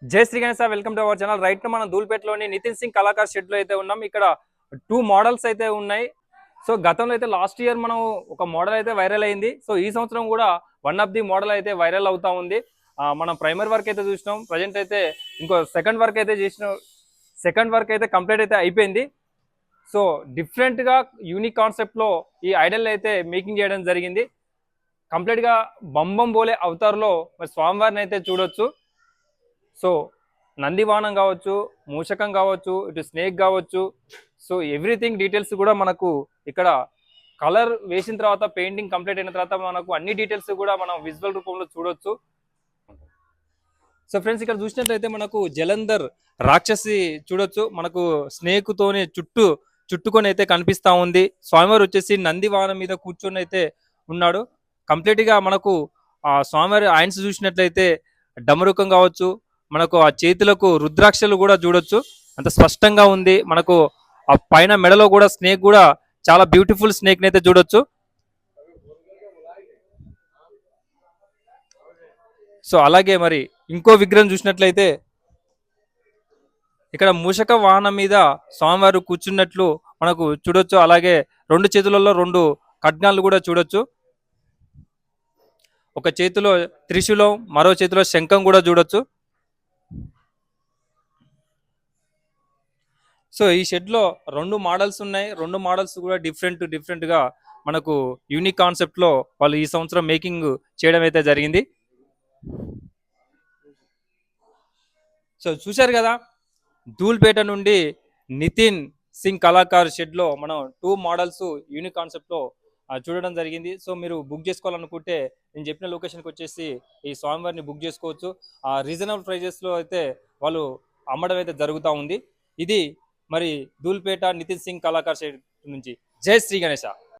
జై Shri Ganesha welcome to our channel. Right మనం ధూల్పేటలోని నితిన్ సింగ్ కళాకార్ షెడ్ లో అయితే ఉన్నాం. ఇక్కడ 2 మోడల్స్ అయితే ఉన్నాయి. సో గతంలో అయితే లాస్ట్ ఇయర్ మనం ఒక మోడల్ అయితే వైరల్ అయింది. సో ఈ సంవత్సరం కూడా వన్ ఆఫ్ ది మోడల్ అయితే వైరల్ అవుతా ఉంది. మనం ప్రైమరీ వర్క్ అయితే చూసినాం. ప్రజెంట్ అయితే ఇంకో సెకండ్ వర్క్ అయితే చేసిన సెకండ్ వర్క్ అయితే కంప్లీట్ అయితే అయిపోయింది. సో డిఫరెంట్ గా యూనిక్ కాన్సెప్ట్ లో ఈ ఐడల్ అయితే మేకింగ్ చేయడం జరిగింది. కంప్లీట్ గా బంబం బోలే అవతార్లో మరి స్వామివారిని అయితే చూడొచ్చు. సో నందివానం కావచ్చు, మూషకం కావచ్చు, ఇటు స్నేక్ కావచ్చు. సో ఎవ్రీథింగ్ డీటెయిల్స్ కూడా మనకు ఇక్కడ కలర్ వేసిన తర్వాత పెయింటింగ్ కంప్లీట్ అయిన తర్వాత మనకు అన్ని డీటెయిల్స్ కూడా మనం విజువల్ రూపంలో చూడొచ్చు. సో ఫ్రెండ్స్ ఇక్కడ చూసినట్లయితే మనకు జలంధర్ రాక్షసి చూడొచ్చు. మనకు స్నేక్ తోనే చుట్టుకొని అయితే కనిపిస్తా ఉంది. స్వామివారు వచ్చేసి నందివానం మీద కూర్చొని అయితే ఉన్నాడు. కంప్లీట్ గా మనకు ఆ స్వామివారి ఆయన్స్ చూసినట్లయితే డమరుకం కావచ్చు, మనకు ఆ చేతులకు రుద్రాక్షలు కూడా చూడొచ్చు. అంత స్పష్టంగా ఉంది. మనకు ఆ పైన మెడలో కూడా స్నేక్ కూడా చాలా బ్యూటిఫుల్ స్నేక్ అయితే చూడొచ్చు. సో అలాగే మరి ఇంకో విగ్రహం చూసినట్లయితే ఇక్కడ మూషక వాహనం మీద స్వామివారు కూర్చున్నట్లు మనకు చూడొచ్చు. అలాగే రెండు చేతులలో రెండు ఖడ్గాలు కూడా చూడొచ్చు. ఒక చేతిలో త్రిశూలం, మరో చేతిలో శంఖం కూడా చూడొచ్చు. సో ఈ షెడ్ లో 2 మోడల్స్ ఉన్నాయి. 2 మోడల్స్ కూడా డిఫరెంట్ గా మనకు యూనిక్ కాన్సెప్ట్ లో వాళ్ళు ఈ సంవత్సరం మేకింగ్ చేయడం అయితే జరిగింది. సో చూశారు కదా, ధూల్పేట నుండి నితిన్ సింగ్ కళాకార్ షెడ్ లో మనం 2 మోడల్స్ యూనిక్ కాన్సెప్ట్ లో చూడడం జరిగింది. సో మీరు బుక్ చేసుకోవాలనుకుంటే నేను చెప్పిన లొకేషన్కి వచ్చేసి ఈ స్వామివారిని బుక్ చేసుకోవచ్చు. రీజనబుల్ ప్రైజెస్ లో అయితే వాళ్ళు అమ్మడం అయితే జరుగుతూ ఉంది. ఇది మరి ధూల్పేట నితిన్ సింగ్ కళాకార్ షెడ్ నుంచి. జై శ్రీ గణేశ.